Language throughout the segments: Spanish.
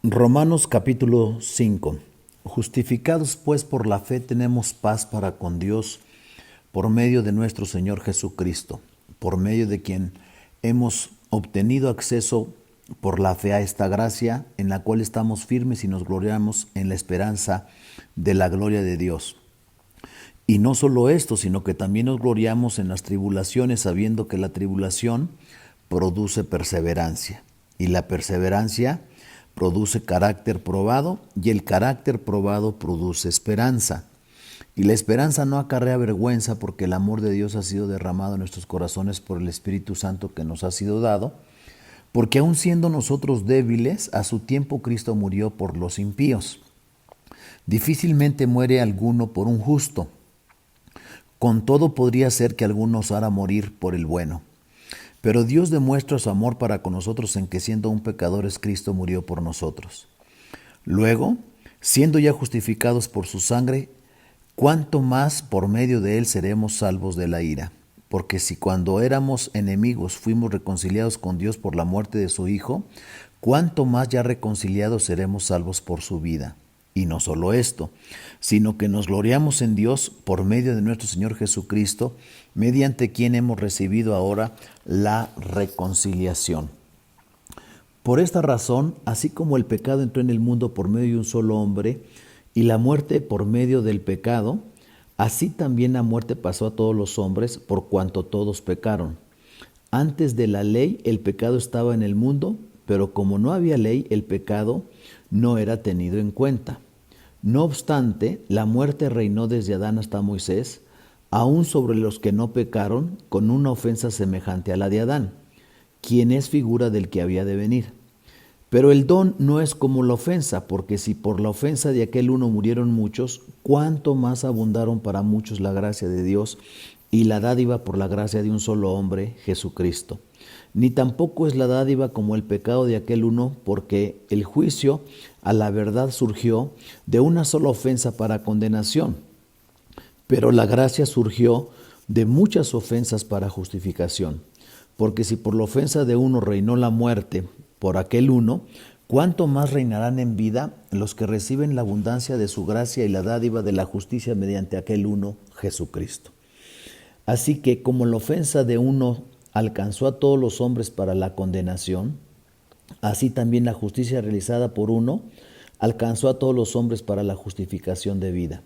Romanos capítulo 5. Justificados pues por la fe tenemos paz para con Dios por medio de nuestro Señor Jesucristo, por medio de quien hemos obtenido acceso por la fe a esta gracia en la cual estamos firmes y nos gloriamos en la esperanza de la gloria de Dios. Y no solo esto, sino que también nos gloriamos en las tribulaciones, sabiendo que la tribulación produce perseverancia. Y la perseverancia produce carácter probado, y el carácter probado produce esperanza. Y la esperanza no acarrea vergüenza, porque el amor de Dios ha sido derramado en nuestros corazones por el Espíritu Santo que nos ha sido dado. Porque aun siendo nosotros débiles, a su tiempo Cristo murió por los impíos. Difícilmente muere alguno por un justo. Con todo podría ser que alguno osara morir por el bueno. Pero Dios demuestra su amor para con nosotros en que siendo aún pecadores Cristo murió por nosotros. Luego, siendo ya justificados por su sangre, ¿cuánto más por medio de él seremos salvos de la ira? Porque si cuando éramos enemigos fuimos reconciliados con Dios por la muerte de su Hijo, ¿cuánto más ya reconciliados seremos salvos por su vida? Y no solo esto, sino que nos gloriamos en Dios por medio de nuestro Señor Jesucristo, mediante quien hemos recibido ahora la reconciliación. Por esta razón, así como el pecado entró en el mundo por medio de un solo hombre, y la muerte por medio del pecado, así también la muerte pasó a todos los hombres por cuanto todos pecaron. Antes de la ley el pecado estaba en el mundo, pero como no había ley, el pecado no era tenido en cuenta. No obstante, la muerte reinó desde Adán hasta Moisés, aún sobre los que no pecaron, con una ofensa semejante a la de Adán, quien es figura del que había de venir. Pero el don no es como la ofensa, porque si por la ofensa de aquel uno murieron muchos, cuánto más abundaron para muchos la gracia de Dios y la dádiva por la gracia de un solo hombre, Jesucristo. Ni tampoco es la dádiva como el pecado de aquel uno, porque el juicio a la verdad surgió de una sola ofensa para condenación, pero la gracia surgió de muchas ofensas para justificación. Porque si por la ofensa de uno reinó la muerte por aquel uno, ¿cuánto más reinarán en vida los que reciben la abundancia de su gracia y la dádiva de la justicia mediante aquel uno, Jesucristo? Así que como la ofensa de uno alcanzó a todos los hombres para la condenación, así también la justicia realizada por uno alcanzó a todos los hombres para la justificación de vida.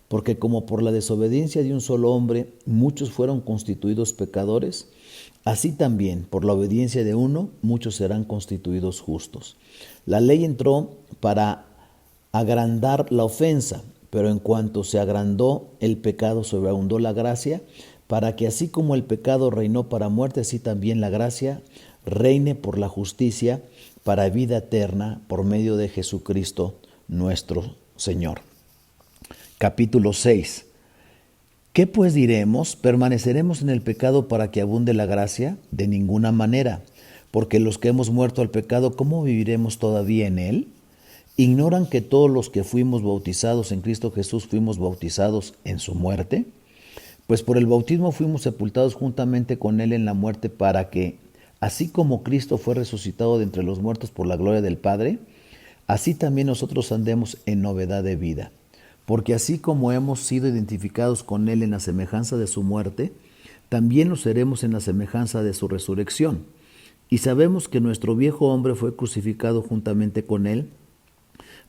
Porque como por la desobediencia de un solo hombre muchos fueron constituidos pecadores, así también por la obediencia de uno muchos serán constituidos justos. La ley entró para agrandar la ofensa, pero en cuanto se agrandó el pecado, sobreabundó la gracia, para que así como el pecado reinó para muerte, así también la gracia reine por la justicia para vida eterna por medio de Jesucristo nuestro Señor. Capítulo 6. ¿Qué pues diremos? ¿Permaneceremos en el pecado para que abunde la gracia? De ninguna manera, porque los que hemos muerto al pecado, ¿cómo viviremos todavía en él? ¿Ignoran que todos los que fuimos bautizados en Cristo Jesús fuimos bautizados en su muerte? Pues por el bautismo fuimos sepultados juntamente con él en la muerte para que, así como Cristo fue resucitado de entre los muertos por la gloria del Padre, así también nosotros andemos en novedad de vida. Porque así como hemos sido identificados con él en la semejanza de su muerte, también lo seremos en la semejanza de su resurrección. Y sabemos que nuestro viejo hombre fue crucificado juntamente con él,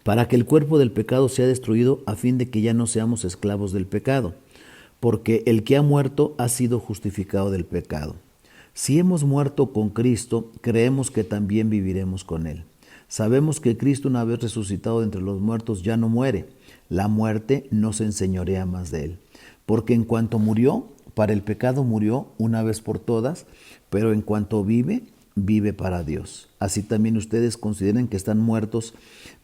para que el cuerpo del pecado sea destruido, a fin de que ya no seamos esclavos del pecado. Porque el que ha muerto ha sido justificado del pecado. Si hemos muerto con Cristo, creemos que también viviremos con él. Sabemos que Cristo, una vez resucitado de entre los muertos, ya no muere. La muerte no se enseñorea más de él. Porque en cuanto murió, para el pecado murió una vez por todas, pero en cuanto vive, vive para Dios. Así también ustedes consideren que están muertos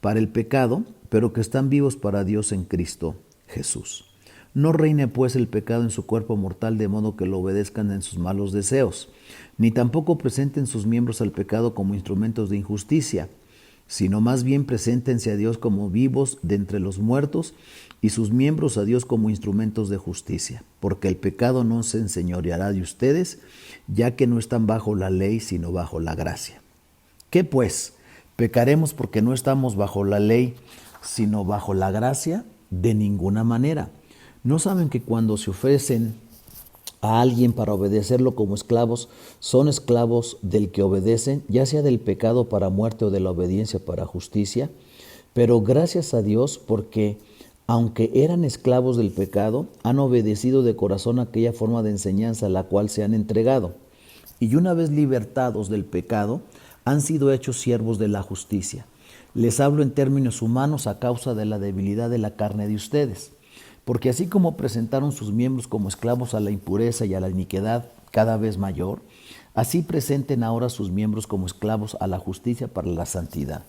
para el pecado, pero que están vivos para Dios en Cristo Jesús. No reine pues el pecado en su cuerpo mortal, de modo que lo obedezcan en sus malos deseos, ni tampoco presenten sus miembros al pecado como instrumentos de injusticia, sino más bien preséntense a Dios como vivos de entre los muertos y sus miembros a Dios como instrumentos de justicia, porque el pecado no se enseñoreará de ustedes, ya que no están bajo la ley, sino bajo la gracia. ¿Qué pues? ¿Pecaremos porque no estamos bajo la ley, sino bajo la gracia? De ninguna manera. ¿No saben que cuando se ofrecen a alguien para obedecerlo como esclavos, son esclavos del que obedecen, ya sea del pecado para muerte o de la obediencia para justicia? Pero gracias a Dios, porque aunque eran esclavos del pecado, han obedecido de corazón aquella forma de enseñanza a la cual se han entregado. Y una vez libertados del pecado, han sido hechos siervos de la justicia. Les hablo en términos humanos a causa de la debilidad de la carne de ustedes. Porque así como presentaron sus miembros como esclavos a la impureza y a la iniquidad cada vez mayor, así presenten ahora sus miembros como esclavos a la justicia para la santidad.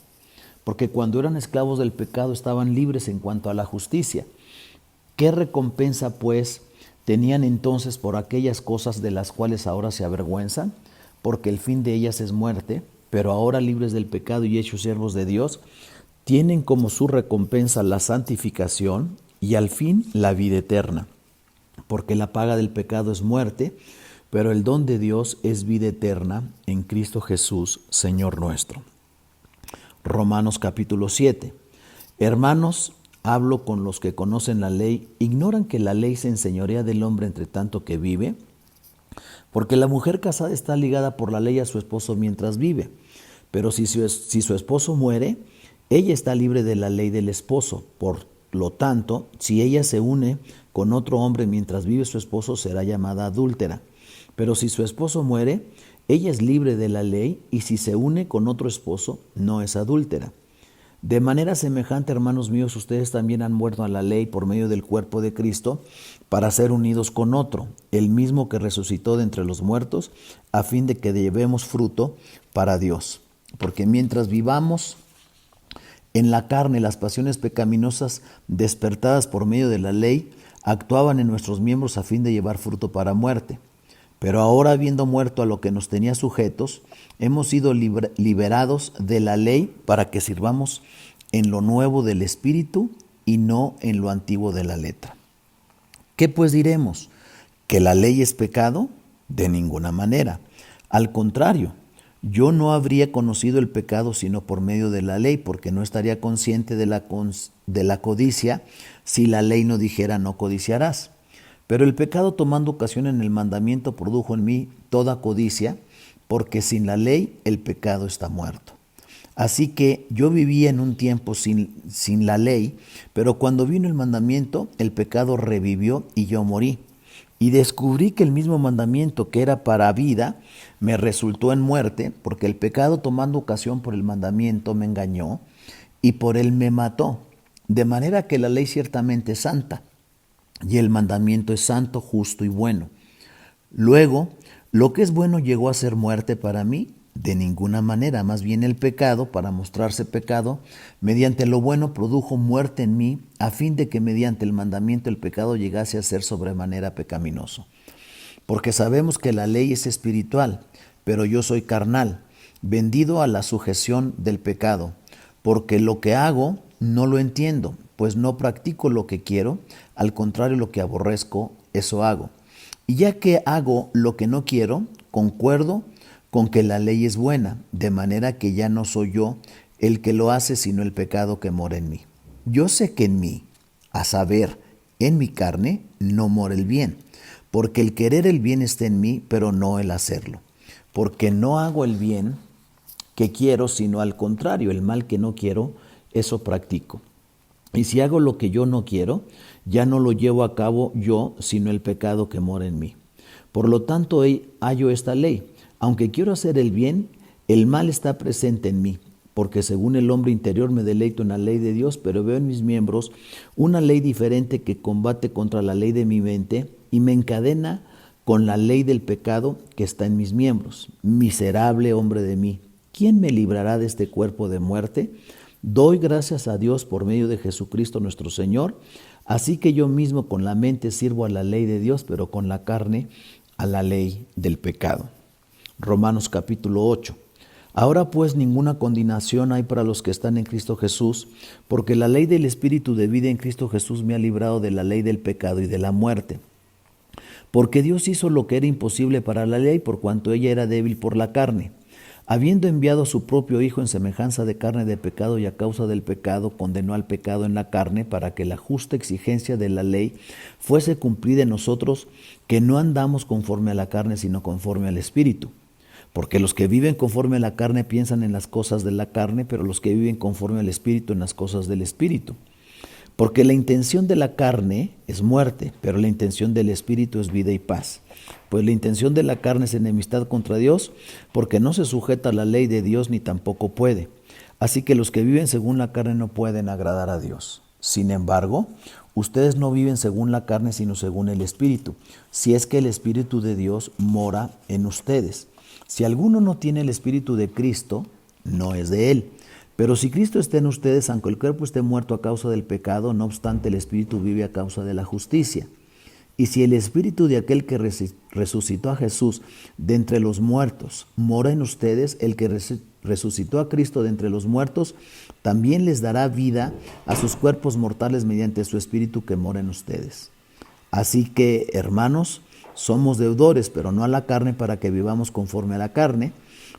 Porque cuando eran esclavos del pecado estaban libres en cuanto a la justicia. ¿Qué recompensa, pues, tenían entonces por aquellas cosas de las cuales ahora se avergüenzan? Porque el fin de ellas es muerte, pero ahora libres del pecado y hechos siervos de Dios, tienen como su recompensa la santificación y al fin la vida eterna. Porque la paga del pecado es muerte, pero el don de Dios es vida eterna en Cristo Jesús, Señor nuestro. Romanos capítulo 7. Hermanos, hablo con los que conocen la ley, ¿ignoran que la ley se enseñorea del hombre entre tanto que vive? Porque la mujer casada está ligada por la ley a su esposo mientras vive. Pero si su esposo muere, ella está libre de la ley del esposo. Por lo tanto, si ella se une con otro hombre mientras vive su esposo, será llamada adúltera. Pero si su esposo muere, ella es libre de la ley, y si se une con otro esposo, no es adúltera. De manera semejante, hermanos míos, ustedes también han muerto a la ley por medio del cuerpo de Cristo, para ser unidos con otro, el mismo que resucitó de entre los muertos, a fin de que llevemos fruto para Dios. Porque mientras vivamos en la carne, las pasiones pecaminosas despertadas por medio de la ley actuaban en nuestros miembros a fin de llevar fruto para muerte. Pero ahora, habiendo muerto a lo que nos tenía sujetos, hemos sido liberados de la ley para que sirvamos en lo nuevo del Espíritu y no en lo antiguo de la letra. ¿Qué pues diremos? ¿Que la ley es pecado? De ninguna manera. Al contrario, yo no habría conocido el pecado sino por medio de la ley, porque no estaría consciente de la codicia si la ley no dijera no codiciarás. Pero el pecado, tomando ocasión en el mandamiento, produjo en mí toda codicia, porque sin la ley el pecado está muerto. Así que yo vivía en un tiempo sin la ley, pero cuando vino el mandamiento, el pecado revivió y yo morí. Y descubrí que el mismo mandamiento que era para vida me resultó en muerte, porque el pecado, tomando ocasión por el mandamiento, me engañó y por él me mató. De manera que la ley ciertamente es santa, y el mandamiento es santo, justo y bueno. Luego, lo que es bueno llegó a ser muerte para mí. De ninguna manera, más bien el pecado, para mostrarse pecado, mediante lo bueno produjo muerte en mí, a fin de que mediante el mandamiento el pecado llegase a ser sobremanera pecaminoso. Porque sabemos que la ley es espiritual, pero yo soy carnal, vendido a la sujeción del pecado, porque lo que hago no lo entiendo, pues no practico lo que quiero, al contrario, lo que aborrezco, eso hago. Y ya que hago lo que no quiero, concuerdo con que la ley es buena, de manera que ya no soy yo el que lo hace, sino el pecado que mora en mí. Yo sé que en mí, a saber, en mi carne, no mora el bien, porque el querer el bien está en mí, pero no el hacerlo. Porque no hago el bien que quiero, sino al contrario, el mal que no quiero, eso practico. Y si hago lo que yo no quiero, ya no lo llevo a cabo yo, sino el pecado que mora en mí. Por lo tanto, hallo esta ley. Aunque quiero hacer el bien, el mal está presente en mí, porque según el hombre interior me deleito en la ley de Dios, pero veo en mis miembros una ley diferente que combate contra la ley de mi mente y me encadena con la ley del pecado que está en mis miembros. Miserable hombre de mí, ¿quién me librará de este cuerpo de muerte? Doy gracias a Dios por medio de Jesucristo nuestro Señor. Así que yo mismo con la mente sirvo a la ley de Dios, pero con la carne a la ley del pecado. Romanos capítulo 8. Ahora pues ninguna condenación hay para los que están en Cristo Jesús, porque la ley del Espíritu de vida en Cristo Jesús me ha librado de la ley del pecado y de la muerte. Porque Dios hizo lo que era imposible para la ley, por cuanto ella era débil por la carne. habiendo enviado a su propio Hijo en semejanza de carne de pecado y a causa del pecado condenó al pecado en la carne para que la justa exigencia de la ley fuese cumplida en nosotros, que no andamos conforme a la carne sino conforme al Espíritu. Porque los que viven conforme a la carne piensan en las cosas de la carne, pero los que viven conforme al Espíritu en las cosas del Espíritu. Porque la intención de la carne es muerte, pero la intención del Espíritu es vida y paz. Pues la intención de la carne es enemistad contra Dios, porque no se sujeta a la ley de Dios ni tampoco puede. Así que los que viven según la carne no pueden agradar a Dios. Sin embargo, ustedes no viven según la carne, sino según el Espíritu, si es que el Espíritu de Dios mora en ustedes. Si alguno no tiene el Espíritu de Cristo, no es de él. Pero si Cristo está en ustedes, aunque el cuerpo esté muerto a causa del pecado, no obstante el Espíritu vive a causa de la justicia. Y si el Espíritu de aquel que resucitó a Jesús de entre los muertos mora en ustedes, el que resucitó a Cristo de entre los muertos también les dará vida a sus cuerpos mortales mediante su Espíritu que mora en ustedes. Así que, hermanos, somos deudores, pero no a la carne, para que vivamos conforme a la carne.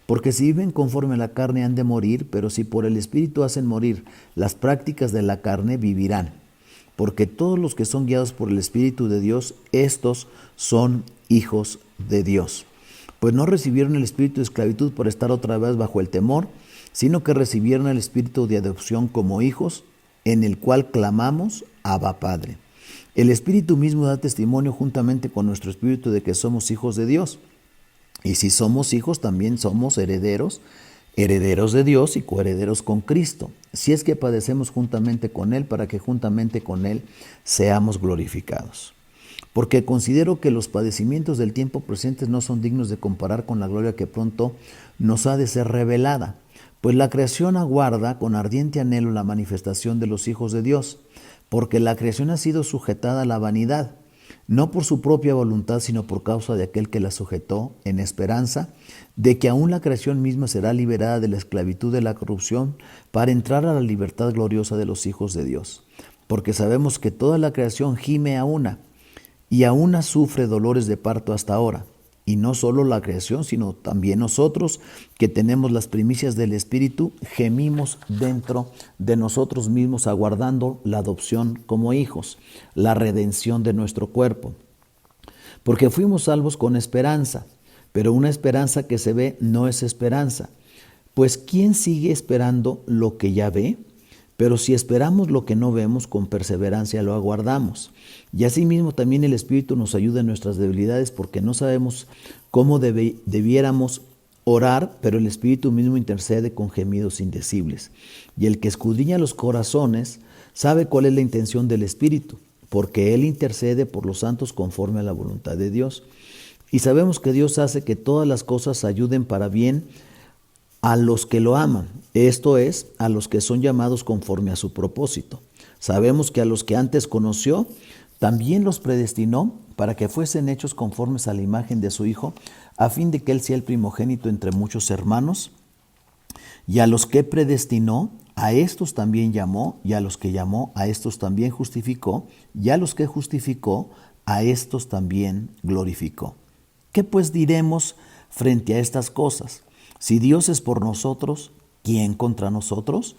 Porque si viven conforme a la carne han de morir, pero si por el Espíritu hacen morir las prácticas de la carne, vivirán. Porque todos los que son guiados por el Espíritu de Dios, estos son hijos de Dios. Pues no recibieron el espíritu de esclavitud por estar otra vez bajo el temor, sino que recibieron el espíritu de adopción como hijos, en el cual clamamos, Abba Padre. El Espíritu mismo da testimonio juntamente con nuestro espíritu de que somos hijos de Dios. Y si somos hijos, también somos herederos, herederos de Dios y coherederos con Cristo, si es que padecemos juntamente con Él, para que juntamente con Él seamos glorificados. Porque considero que los padecimientos del tiempo presente no son dignos de comparar con la gloria que pronto nos ha de ser revelada. Pues la creación aguarda con ardiente anhelo la manifestación de los hijos de Dios, porque la creación ha sido sujetada a la vanidad, no por su propia voluntad, sino por causa de aquel que la sujetó, en esperanza de que aún la creación misma será liberada de la esclavitud de la corrupción para entrar a la libertad gloriosa de los hijos de Dios. Porque sabemos que toda la creación gime a una, y a una sufre dolores de parto hasta ahora. Y no solo la creación, sino también nosotros, que tenemos las primicias del Espíritu, gemimos dentro de nosotros mismos, aguardando la adopción como hijos, la redención de nuestro cuerpo. Porque fuimos salvos con esperanza, pero una esperanza que se ve no es esperanza. Pues ¿quién sigue esperando lo que ya ve? Pero si esperamos lo que no vemos, con perseverancia lo aguardamos. Y asimismo también el Espíritu nos ayuda en nuestras debilidades, porque no sabemos cómo debiéramos orar, pero el Espíritu mismo intercede con gemidos indecibles. Y el que escudriña los corazones sabe cuál es la intención del Espíritu, porque Él intercede por los santos conforme a la voluntad de Dios. Y sabemos que Dios hace que todas las cosas ayuden para bien a los que lo aman, esto es, a los que son llamados conforme a su propósito. Sabemos que a los que antes conoció, también los predestinó para que fuesen hechos conformes a la imagen de su Hijo, a fin de que Él sea el primogénito entre muchos hermanos. Y a los que predestinó, a estos también llamó, y a los que llamó, a estos también justificó, y a los que justificó, a estos también glorificó. ¿Qué pues diremos frente a estas cosas? Si Dios es por nosotros, ¿quién contra nosotros?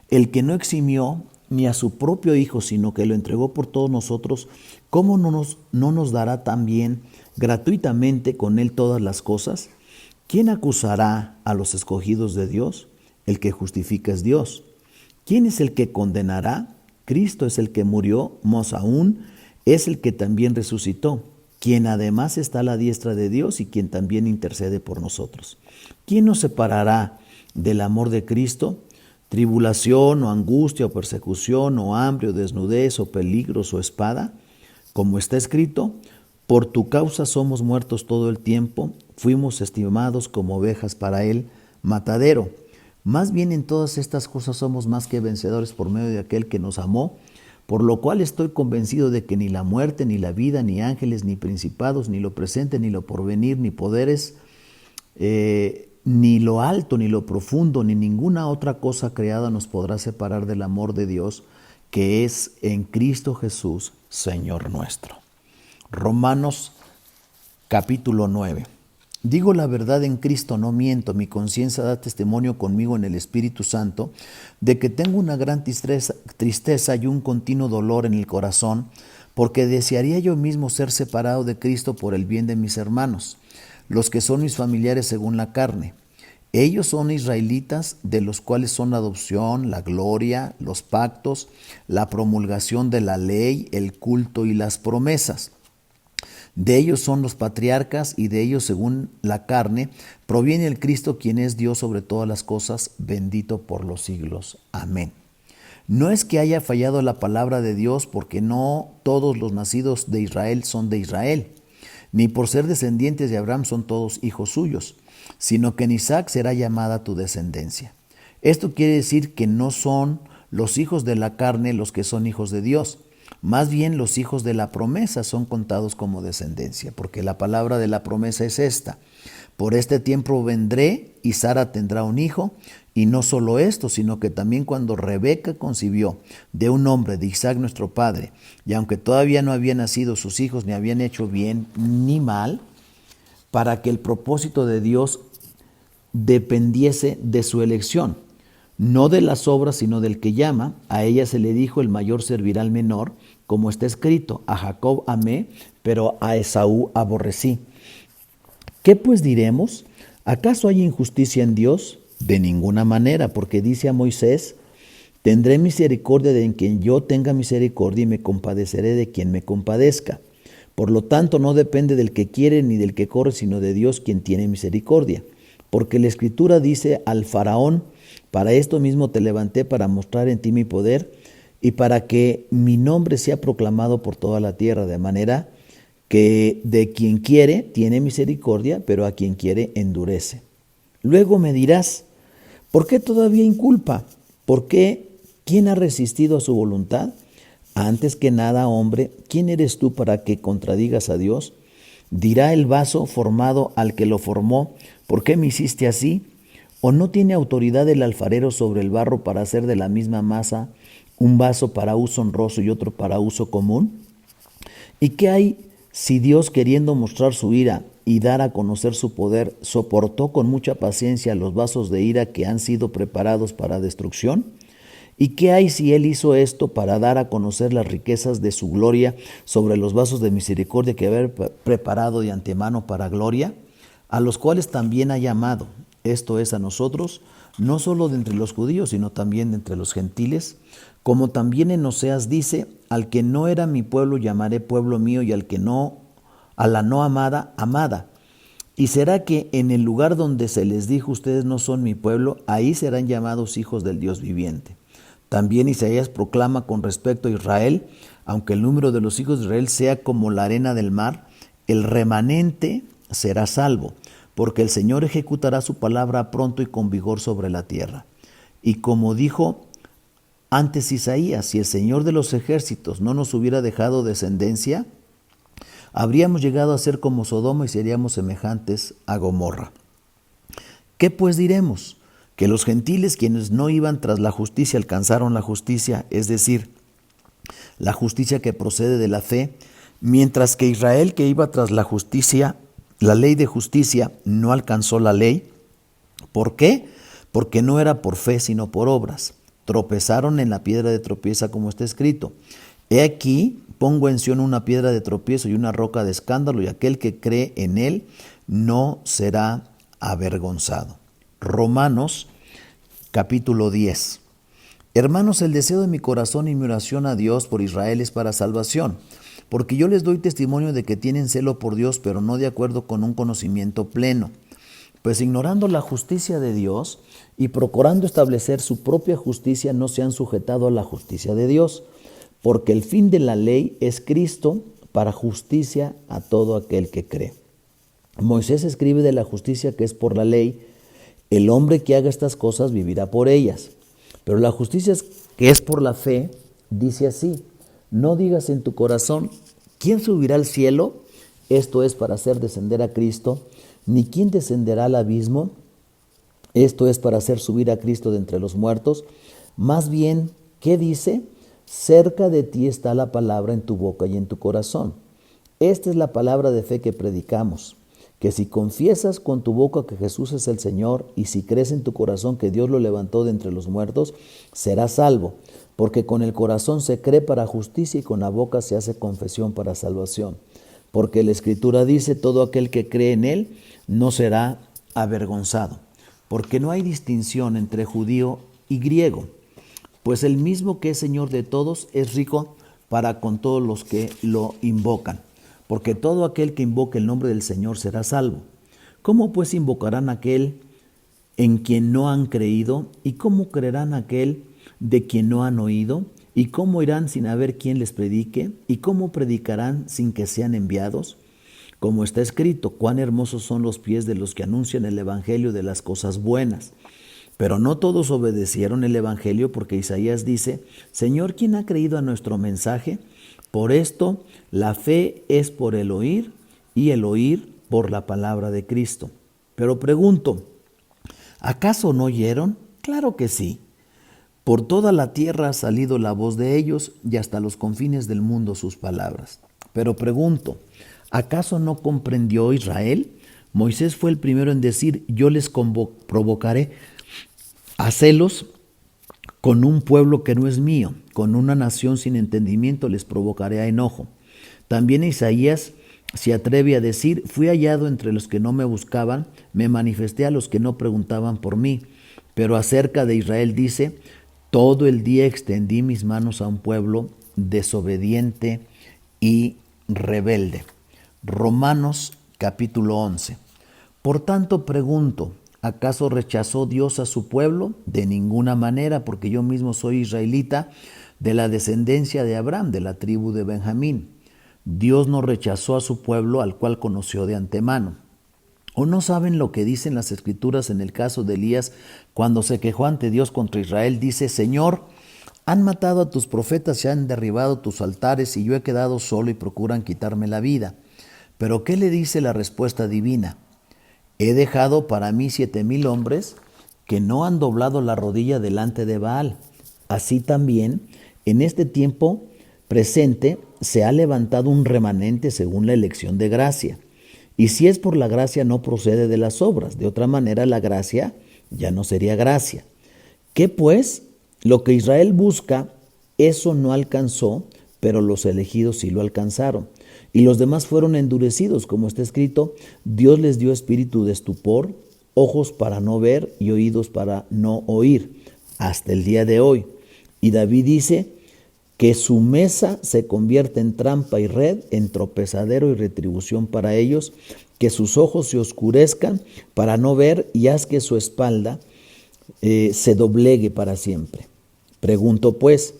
El que no eximió ni a su propio Hijo, sino que lo entregó por todos nosotros, ¿cómo no nos dará también gratuitamente con Él todas las cosas? ¿Quién acusará a los escogidos de Dios? El que justifica es Dios. ¿Quién es el que condenará? Cristo es el que murió, más aún es el que también resucitó, quien además está a la diestra de Dios y quien también intercede por nosotros. ¿Quién nos separará del amor de Cristo? ¿Tribulación o angustia o persecución o hambre o desnudez o peligros o espada? Como está escrito, por tu causa somos muertos todo el tiempo, fuimos estimados como ovejas para el matadero. Más bien en todas estas cosas somos más que vencedores por medio de aquel que nos amó, por lo cual estoy convencido de que ni la muerte, ni la vida, ni ángeles, ni principados, ni lo presente, ni lo porvenir, ni poderes, ni lo alto, ni lo profundo, ni ninguna otra cosa creada nos podrá separar del amor de Dios, que es en Cristo Jesús, Señor nuestro. Romanos capítulo 9. Digo la verdad en Cristo, no miento. Mi conciencia da testimonio conmigo en el Espíritu Santo de que tengo una gran tristeza y un continuo dolor en el corazón, porque desearía yo mismo ser separado de Cristo por el bien de mis hermanos, los que son mis familiares según la carne. Ellos son israelitas, de los cuales son la adopción, la gloria, los pactos, la promulgación de la ley, el culto y las promesas. De ellos son los patriarcas, y de ellos, según la carne, proviene el Cristo, quien es Dios sobre todas las cosas, bendito por los siglos. Amén. No es que haya fallado la palabra de Dios, porque no todos los nacidos de Israel son de Israel, ni por ser descendientes de Abraham son todos hijos suyos, sino que en Isaac será llamada tu descendencia. Esto quiere decir que no son los hijos de la carne los que son hijos de Dios. Más bien los hijos de la promesa son contados como descendencia, porque la palabra de la promesa es esta: por este tiempo vendré y Sara tendrá un hijo. Y no solo esto, sino que también cuando Rebeca concibió de un hombre, de Isaac nuestro padre, y aunque todavía no habían nacido sus hijos, ni habían hecho bien ni mal, para que el propósito de Dios dependiese de su elección, no de las obras, sino del que llama. A ella se le dijo: el mayor servirá al menor, como está escrito: a Jacob amé, pero a Esaú aborrecí. ¿Qué pues diremos? ¿Acaso hay injusticia en Dios? De ninguna manera, porque dice a Moisés: tendré misericordia de quien yo tenga misericordia, y me compadeceré de quien me compadezca. Por lo tanto, no depende del que quiere ni del que corre, sino de Dios, quien tiene misericordia. Porque la Escritura dice al Faraón: para esto mismo te levanté, para mostrar en ti mi poder, y para que mi nombre sea proclamado por toda la tierra, de manera que de quien quiere tiene misericordia, pero a quien quiere endurece. Luego me dirás: ¿por qué todavía inculpa? ¿Por qué? ¿Quién ha resistido a su voluntad? Antes que nada, hombre, ¿quién eres tú para que contradigas a Dios? Dirá el vaso formado al que lo formó: ¿por qué me hiciste así? ¿O no tiene autoridad el alfarero sobre el barro para hacer de la misma masa un vaso para uso honroso y otro para uso común? ¿Y qué hay si Dios, queriendo mostrar su ira y dar a conocer su poder, soportó con mucha paciencia los vasos de ira que han sido preparados para destrucción? ¿Y qué hay si Él hizo esto para dar a conocer las riquezas de su gloria sobre los vasos de misericordia que había preparado de antemano para gloria? A los cuales también ha llamado, esto es, a nosotros, no solo de entre los judíos, sino también de entre los gentiles, como también en Oseas dice: al que no era mi pueblo llamaré pueblo mío, y al que no, a la no amada, amada. Y será que en el lugar donde se les dijo: ustedes no son mi pueblo, ahí serán llamados hijos del Dios viviente. También Isaías proclama con respecto a Israel: aunque el número de los hijos de Israel sea como la arena del mar, el remanente será salvo, porque el Señor ejecutará su palabra pronto y con vigor sobre la tierra. Y como dijo antes Isaías: si el Señor de los ejércitos no nos hubiera dejado descendencia, habríamos llegado a ser como Sodoma y seríamos semejantes a Gomorra. ¿Qué pues diremos? Que los gentiles, quienes no iban tras la justicia, alcanzaron la justicia, es decir, la justicia que procede de la fe, mientras que Israel, que iba tras la justicia, la ley de justicia, no alcanzó la ley. ¿Por qué? Porque no era por fe, sino por obras. Tropezaron en la piedra de tropieza, como está escrito: he aquí, pongo en Sión una piedra de tropiezo y una roca de escándalo, y aquel que cree en él no será avergonzado. Romanos capítulo 10. Hermanos, el deseo de mi corazón y mi oración a Dios por Israel es para salvación, porque yo les doy testimonio de que tienen celo por Dios, pero no de acuerdo con un conocimiento pleno. Pues ignorando la justicia de Dios y procurando establecer su propia justicia, no se han sujetado a la justicia de Dios, porque el fin de la ley es Cristo para justicia a todo aquel que cree. Moisés escribe de la justicia que es por la ley: el hombre que haga estas cosas vivirá por ellas. Pero la justicia que es por la fe dice así: no digas en tu corazón: ¿quién subirá al cielo? Esto es, para hacer descender a Cristo. Ni quién descenderá al abismo. Esto es, para hacer subir a Cristo de entre los muertos. Más bien, ¿qué dice? Cerca de ti está la palabra, en tu boca y en tu corazón. Esta es la palabra de fe que predicamos: que si confiesas con tu boca que Jesús es el Señor y si crees en tu corazón que Dios lo levantó de entre los muertos, serás salvo, porque con el corazón se cree para justicia y con la boca se hace confesión para salvación. Porque la Escritura dice, todo aquel que cree en Él no será avergonzado, porque no hay distinción entre judío y griego, pues el mismo que es Señor de todos es rico para con todos los que lo invocan, porque todo aquel que invoque el nombre del Señor será salvo. ¿Cómo pues invocarán a aquel en quien no han creído? ¿Y cómo creerán a aquel de quien no han oído? ¿Y cómo irán sin haber quien les predique? ¿Y cómo predicarán sin que sean enviados? Como está escrito, cuán hermosos son los pies de los que anuncian el evangelio de las cosas buenas. Pero no todos obedecieron el evangelio, porque Isaías dice, Señor, ¿quién ha creído a nuestro mensaje? Por esto la fe es por el oír y el oír por la palabra de Cristo. Pero pregunto, ¿acaso no oyeron? Claro que sí. Por toda la tierra ha salido la voz de ellos y hasta los confines del mundo sus palabras. Pero pregunto, ¿acaso no comprendió Israel? Moisés fue el primero en decir, yo les provocaré a celos con un pueblo que no es mío, con una nación sin entendimiento les provocaré a enojo. También Isaías se atreve a decir, fui hallado entre los que no me buscaban, me manifesté a los que no preguntaban por mí. Pero acerca de Israel dice, todo el día extendí mis manos a un pueblo desobediente y rebelde. Romanos capítulo 11. Por tanto pregunto, ¿acaso rechazó Dios a su pueblo? De ninguna manera, porque yo mismo soy israelita, de la descendencia de Abraham, de la tribu de Benjamín. Dios no rechazó a su pueblo, al cual conoció de antemano. ¿O no saben lo que dicen las Escrituras en el caso de Elías cuando se quejó ante Dios contra Israel? Dice, Señor, han matado a tus profetas y han derribado tus altares y yo he quedado solo y procuran quitarme la vida. Pero ¿qué le dice la respuesta divina? He dejado para mí 7,000 hombres que no han doblado la rodilla delante de Baal. Así también, en este tiempo presente, se ha levantado un remanente según la elección de gracia. Y si es por la gracia, no procede de las obras. De otra manera, la gracia ya no sería gracia. ¿Qué pues? Lo que Israel busca, eso no alcanzó, pero los elegidos sí lo alcanzaron. Y los demás fueron endurecidos, como está escrito, Dios les dio espíritu de estupor, ojos para no ver y oídos para no oír, hasta el día de hoy. Y David dice que su mesa se convierte en trampa y red, en tropezadero y retribución para ellos, que sus ojos se oscurezcan para no ver y haz que su espalda se doblegue para siempre. Pregunto pues,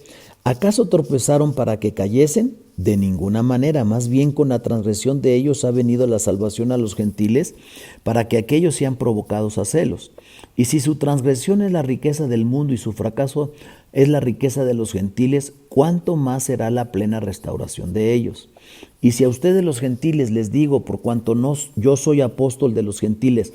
¿acaso tropezaron para que cayesen? De ninguna manera, más bien con la transgresión de ellos ha venido la salvación a los gentiles, para que aquellos sean provocados a celos. Y si su transgresión es la riqueza del mundo y su fracaso es la riqueza de los gentiles, ¿cuánto más será la plena restauración de ellos? Y si a ustedes los gentiles les digo, por cuanto yo soy apóstol de los gentiles,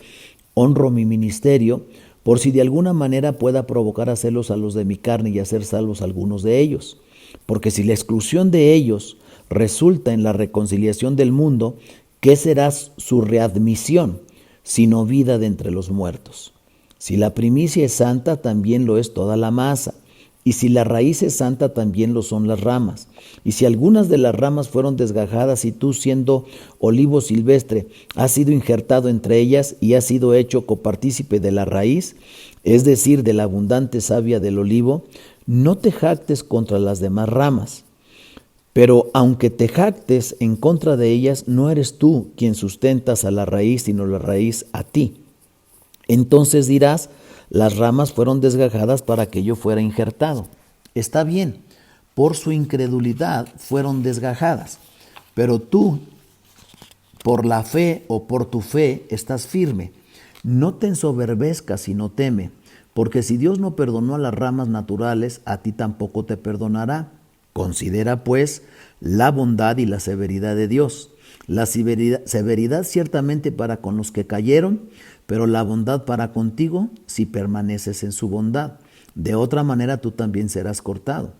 honro mi ministerio, por si de alguna manera pueda provocar a celos a los de mi carne y hacer salvos a algunos de ellos. Porque si la exclusión de ellos resulta en la reconciliación del mundo, ¿qué será su readmisión, sino vida de entre los muertos? Si la primicia es santa, también lo es toda la masa. Y si la raíz es santa, también lo son las ramas. Y si algunas de las ramas fueron desgajadas y tú, siendo olivo silvestre, has sido injertado entre ellas y has sido hecho copartícipe de la raíz, es decir, de la abundante savia del olivo, no te jactes contra las demás ramas. Pero aunque te jactes en contra de ellas, no eres tú quien sustentas a la raíz, sino la raíz a ti. Entonces dirás, las ramas fueron desgajadas para que yo fuera injertado. Está bien, por su incredulidad fueron desgajadas, pero tú, por la fe o por tu fe, estás firme. No te ensoberbezcas, sino teme, porque si Dios no perdonó a las ramas naturales, a ti tampoco te perdonará. Considera, pues, la bondad y la severidad de Dios. La severidad ciertamente para con los que cayeron, pero la bondad para contigo si permaneces en su bondad. De otra manera tú también serás cortado.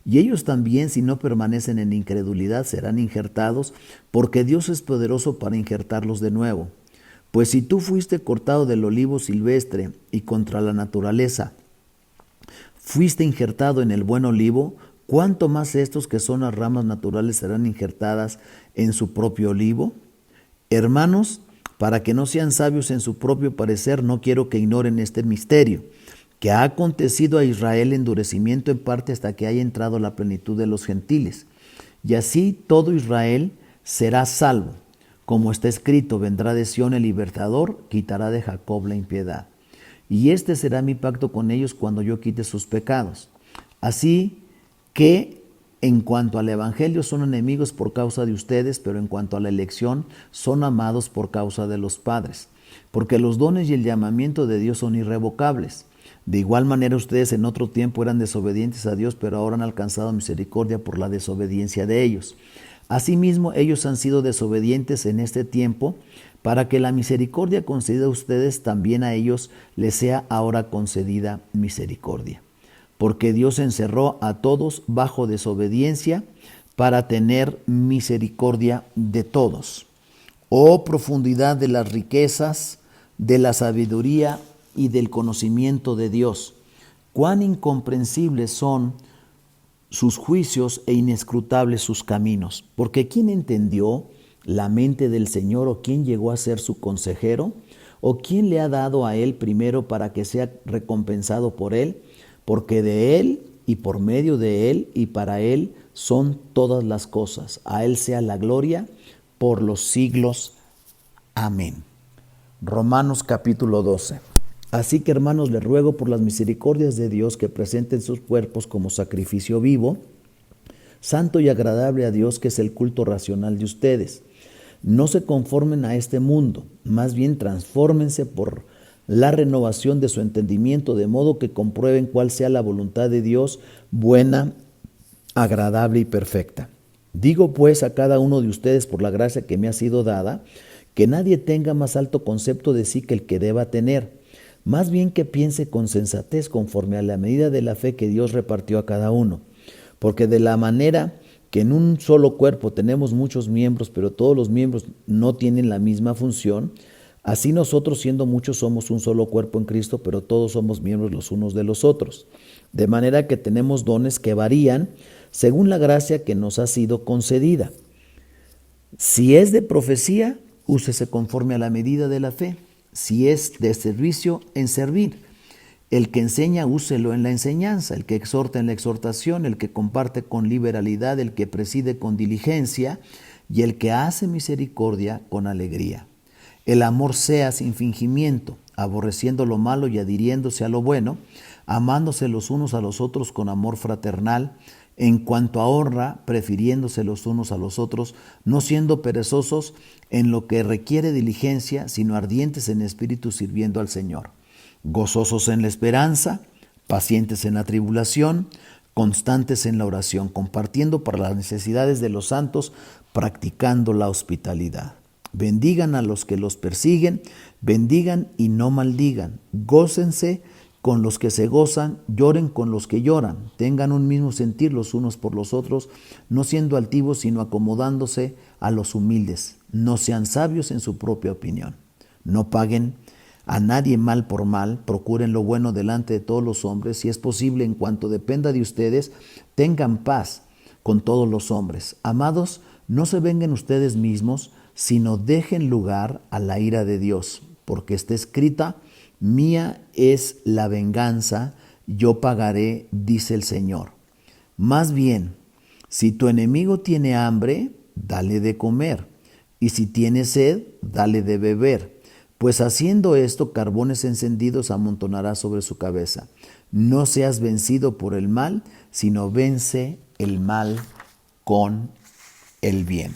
Y ellos también, si no permanecen en incredulidad, serán injertados, porque Dios es poderoso para injertarlos de nuevo. Pues si tú fuiste cortado del olivo silvestre y contra la naturaleza fuiste injertado en el buen olivo, ¿cuánto más estos que son las ramas naturales serán injertadas en su propio olivo? Hermanos, para que no sean sabios en su propio parecer, no quiero que ignoren este misterio, que ha acontecido a Israel endurecimiento en parte hasta que haya entrado la plenitud de los gentiles. Y así todo Israel será salvo. Como está escrito, vendrá de Sión el libertador, quitará de Jacob la impiedad. Y este será mi pacto con ellos cuando yo quite sus pecados. Así que en cuanto al evangelio son enemigos por causa de ustedes, pero en cuanto a la elección son amados por causa de los padres. Porque los dones y el llamamiento de Dios son irrevocables. De igual manera ustedes en otro tiempo eran desobedientes a Dios, pero ahora han alcanzado misericordia por la desobediencia de ellos. Asimismo, ellos han sido desobedientes en este tiempo, para que la misericordia concedida a ustedes también a ellos les sea ahora concedida misericordia. Porque Dios encerró a todos bajo desobediencia para tener misericordia de todos. Oh profundidad de las riquezas, de la sabiduría y del conocimiento de Dios. Cuán incomprensibles son sus juicios e inescrutables sus caminos. Porque ¿quién entendió la mente del Señor, o quién llegó a ser su consejero, o quién le ha dado a él primero para que sea recompensado por él? Porque de él y por medio de él y para él son todas las cosas. A él sea la gloria por los siglos. Amén. Romanos capítulo 12. Así que, hermanos, les ruego por las misericordias de Dios que presenten sus cuerpos como sacrificio vivo, santo y agradable a Dios, que es el culto racional de ustedes. No se conformen a este mundo, más bien transfórmense por la renovación de su entendimiento, de modo que comprueben cuál sea la voluntad de Dios, buena, agradable y perfecta. Digo pues a cada uno de ustedes, por la gracia que me ha sido dada, que nadie tenga más alto concepto de sí que el que deba tener, más bien que piense con sensatez conforme a la medida de la fe que Dios repartió a cada uno. Porque de la manera que en un solo cuerpo tenemos muchos miembros, pero todos los miembros no tienen la misma función, así nosotros, siendo muchos, somos un solo cuerpo en Cristo, pero todos somos miembros los unos de los otros. De manera que tenemos dones que varían según la gracia que nos ha sido concedida. Si es de profecía, úsese conforme a la medida de la fe. Si es de servicio, en servir. El que enseña, úselo en la enseñanza. El que exhorta, en la exhortación. El que comparte con liberalidad. El que preside con diligencia. Y el que hace misericordia con alegría. El amor sea sin fingimiento, aborreciendo lo malo y adhiriéndose a lo bueno, amándose los unos a los otros con amor fraternal, en cuanto a honra, prefiriéndose los unos a los otros, no siendo perezosos en lo que requiere diligencia, sino ardientes en espíritu, sirviendo al Señor. Gozosos en la esperanza, pacientes en la tribulación, constantes en la oración, compartiendo para las necesidades de los santos, practicando la hospitalidad. Bendigan a los que los persiguen, bendigan y no maldigan. Gócense con los que se gozan, lloren con los que lloran. Tengan un mismo sentir los unos por los otros, no siendo altivos, sino acomodándose a los humildes. No sean sabios en su propia opinión. No paguen a nadie mal por mal, procuren lo bueno delante de todos los hombres. Si es posible, en cuanto dependa de ustedes, tengan paz con todos los hombres. Amados, no se vengan ustedes mismos, sino dejen lugar a la ira de Dios, porque está escrita: mía es la venganza, yo pagaré, dice el Señor. Más bien, si tu enemigo tiene hambre, dale de comer, y si tiene sed, dale de beber, pues haciendo esto, carbones encendidos amontonará sobre su cabeza. No seas vencido por el mal, sino vence el mal con el bien.